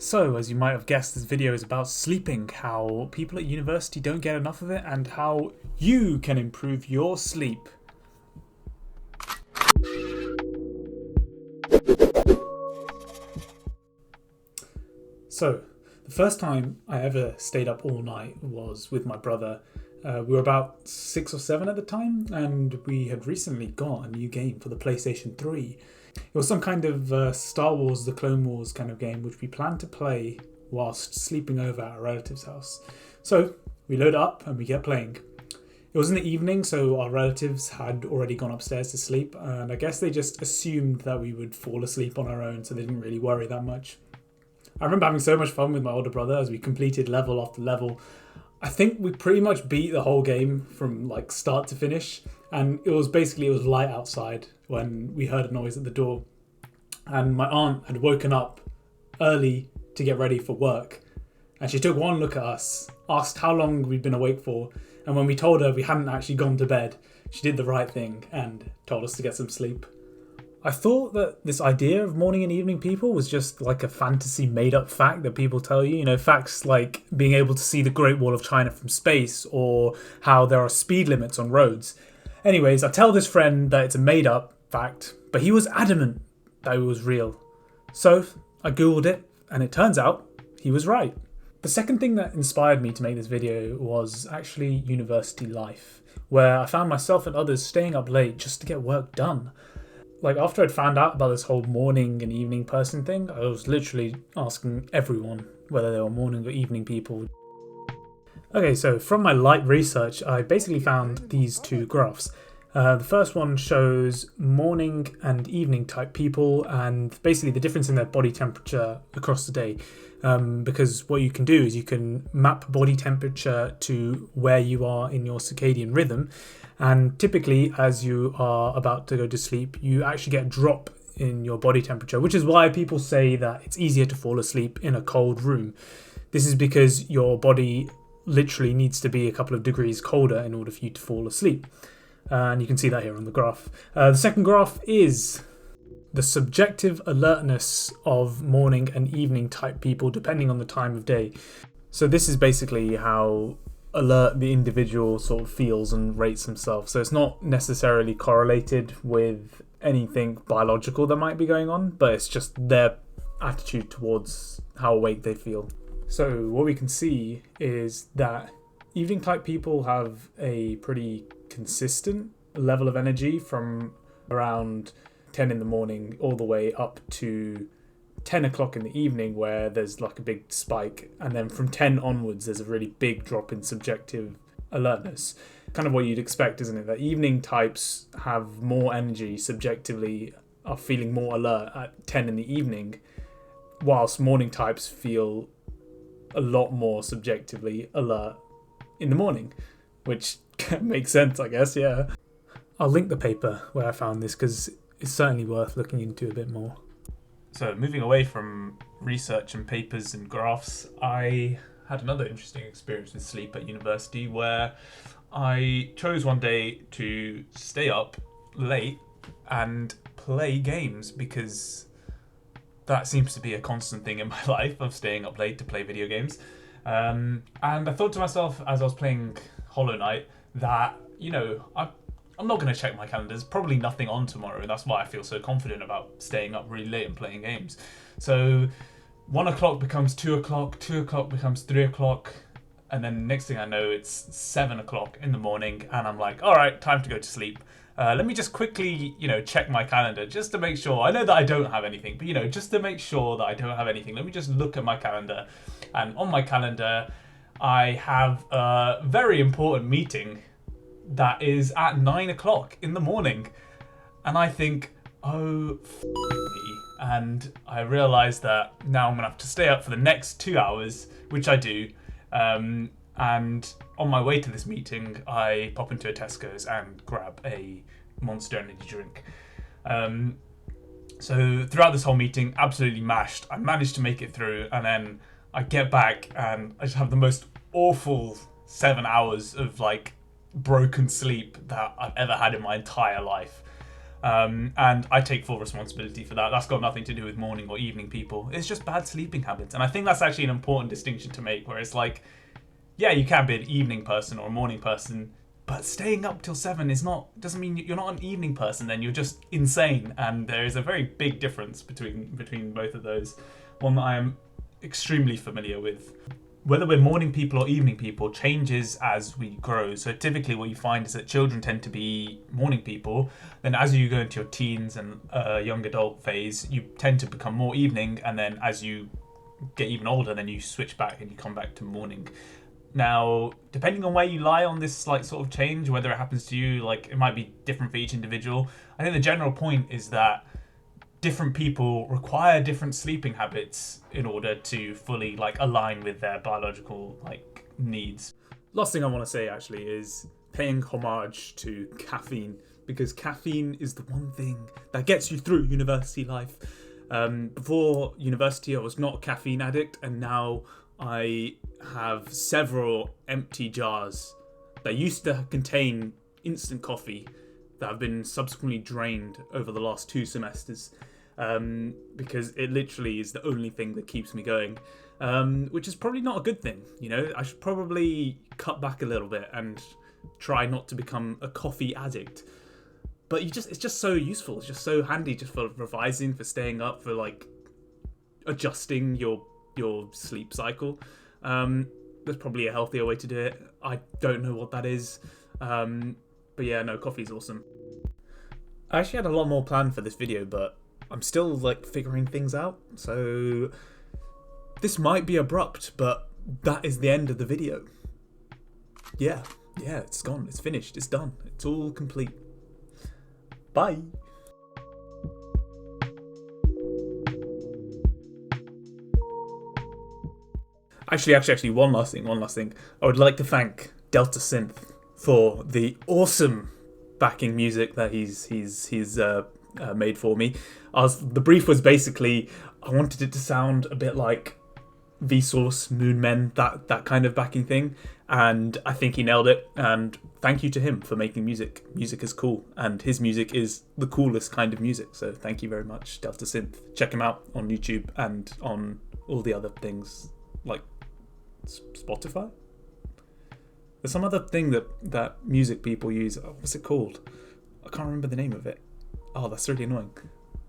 So, as you might have guessed, this video is about sleeping, how people at university don't get enough of it, and how you can improve your sleep. So, the first time I ever stayed up all night was with my brother. We were about 6 or 7 at the time, and we had recently got a new game for the PlayStation 3. It was some kind of Star Wars The Clone Wars kind of game, which we planned to play whilst sleeping over at a relative's house. So we load up and we get playing. It was in the evening, so our relatives had already gone upstairs to sleep, and I guess they just assumed that we would fall asleep on our own, so they didn't really worry that much. I remember having so much fun with my older brother as we completed level after level. I think we pretty much beat the whole game from like start to finish, and it was light outside when we heard a noise at the door, and my aunt had woken up early to get ready for work, and she took one look at us, asked how long we'd been awake for, and when we told her we hadn't actually gone to bed, she did the right thing and told us to get some sleep. I thought that this idea of morning and evening people was just like a fantasy made-up fact that people tell you. You know, facts like being able to see the Great Wall of China from space or how there are speed limits on roads. Anyways, I tell this friend that it's a made-up fact, but he was adamant that it was real. So I googled it, and it turns out he was right. The second thing that inspired me to make this video was actually university life, where I found myself and others staying up late just to get work done. Like, after I'd found out about this whole morning and evening person thing, I was literally asking everyone whether they were morning or evening people. Okay, so from my light research, I basically found these two graphs. The first one shows morning and evening type people and basically the difference in their body temperature across the day. Because what you can do is you can map body temperature to where you are in your circadian rhythm. And typically, as you are about to go to sleep, you actually get a drop in your body temperature, which is why people say that it's easier to fall asleep in a cold room. This is because your body literally needs to be a couple of degrees colder in order for you to fall asleep. And you can see that here on the graph. The second graph is the subjective alertness of morning and evening type people depending on the time of day. So this is basically how alert the individual sort of feels and rates himself. So it's not necessarily correlated with anything biological that might be going on, but it's just their attitude towards how awake they feel. So what we can see is that evening type people have a pretty consistent level of energy from around 10 in the morning all the way up to 10 o'clock in the evening, where there's like a big spike, and then from 10 onwards there's a really big drop in subjective alertness. Kind of what you'd expect, isn't it? That evening types have more energy subjectively, are feeling more alert at 10 in the evening, whilst morning types feel a lot more subjectively alert in the morning, which makes sense, I guess. Yeah, I'll link the paper where I found this because it's certainly worth looking into a bit more. So moving away from research and papers and graphs, I had another interesting experience with sleep at university where I chose one day to stay up late and play games, because that seems to be a constant thing in my life of staying up late to play video games. And I thought to myself as I was playing Hollow Knight that, you know, I'm not going to check my calendar. There's probably nothing on tomorrow. That's why I feel so confident about staying up really late and playing games. So 1 o'clock becomes 2 o'clock, 2 o'clock becomes 3 o'clock, and then next thing I know, it's 7 o'clock in the morning, and I'm like, all right, time to go to sleep. Let me just quickly, check my calendar just to make sure. I know that I don't have anything, but, just to make sure that I don't have anything, let me just look at my calendar. And on my calendar, I have a very important meeting that is at 9 o'clock in the morning. And I think, oh, me. And I realise that now I'm going to have to stay up for the next 2 hours, which I do. And on my way to this meeting, I pop into a Tesco's and grab a Monster Energy drink. So throughout this whole meeting, absolutely mashed. I managed to make it through, and then I get back and I just have the most awful 7 hours of like broken sleep that I've ever had in my entire life. And I take full responsibility for that. That's got nothing to do with morning or evening people. It's just bad sleeping habits. And I think that's actually an important distinction to make, where it's like, yeah, you can be an evening person or a morning person, but staying up till 7 doesn't mean you're not an evening person. Then you're just insane, and there is a very big difference between both of those. One that I am extremely familiar with. Whether we're morning people or evening people changes as we grow. So typically what you find is that children tend to be morning people. Then as you go into your teens and young adult phase, you tend to become more evening. And then as you get even older, then you switch back and you come back to morning. Now, depending on where you lie on this like sort of change, whether it happens to you, like it might be different for each individual. I think the general point is that different people require different sleeping habits in order to fully like align with their biological like needs. Last thing I want to say actually is paying homage to caffeine, because caffeine is the one thing that gets you through university life. Before university, I was not a caffeine addict, and now I have several empty jars that used to contain instant coffee that have been subsequently drained over the last 2 semesters, because it literally is the only thing that keeps me going, which is probably not a good thing. You know, I should probably cut back a little bit and try not to become a coffee addict. But it's just so useful. It's just so handy, just for revising, for staying up, for like adjusting your sleep cycle. There's probably a healthier way to do it. I don't know what that is. But yeah, no, coffee's awesome. I actually had a lot more planned for this video, but I'm still like figuring things out. So this might be abrupt, but that is the end of the video. Yeah, it's gone. It's finished. It's done. It's all complete. Bye. Actually, one last thing. I would like to thank Delta Synth for the awesome backing music that he's made for me. The brief was basically, I wanted it to sound a bit like Vsauce, Moonmen, that kind of backing thing, and I think he nailed it. And thank you to him for making music. Music is cool, and his music is the coolest kind of music. So thank you very much, Delta Synth. Check him out on YouTube and on all the other things like Spotify. There's some other thing that music people use. What's it called? I can't remember the name of it. Oh, that's really annoying.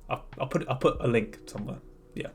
I'll put a link somewhere. Yeah.